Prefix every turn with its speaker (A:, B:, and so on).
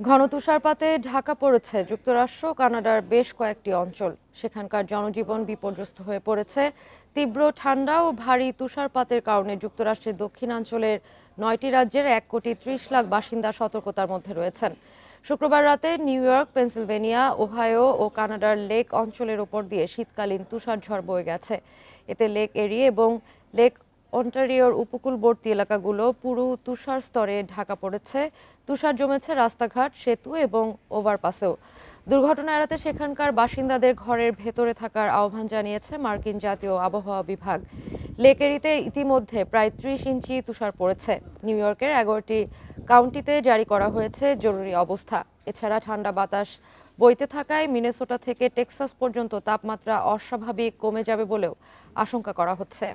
A: ঘন তুষারপাতে ঢাকা পড়েছে যুক্তরাষ্ট্র ও কানাডার বেশ কয়েকটি অঞ্চল। সেখানকার জনজীবন বিপর্যস্ত হয়ে পড়েছে। তীব্র ঠান্ডা ও ভারী তুষারপাতের কারণে যুক্তরাষ্ট্রের দক্ষিণাঞ্চলের ৯টি রাজ্যের ১,৩০,০০,০০০ বাসিন্দা সতর্কতার মধ্যে রয়েছেন। শুক্রবার রাতে নিউ ইয়র্ক, পেনসিলভেনিয়া, ওহাইও ও কানাডার লেক অঞ্চলের ওপর দিয়ে শীতকালীন তুষারঝড় বয়ে গেছে। এতে লেক এরি এবং লেক অন্টারিওর উপকূলবর্তী এলাকাগুলো পুরো তুষার স্তরে ঢাকা পড়েছে। তুষার জমেছে রাস্তাঘাট, সেতু এবং ওভারপাসেও। দুর্ঘটনা এড়াতে সেখানকার বাসিন্দাদের ঘরের ভেতরে থাকার আহ্বান জানিয়েছে মার্কিন জাতীয় আবহাওয়া বিভাগ। লেক এরিতে ইতিমধ্যে প্রায় ৩০ ইঞ্চি তুষার পড়েছে। নিউ ইয়র্কের ১১টি কাউন্টিতে জারি করা হয়েছে জরুরি অবস্থা। এছাড়া ঠান্ডা বাতাস বইতে থাকায় মিনেসোটা থেকে টেক্সাস পর্যন্ত তাপমাত্রা অস্বাভাবিক কমে যাবে বলেও আশঙ্কা করা হচ্ছে।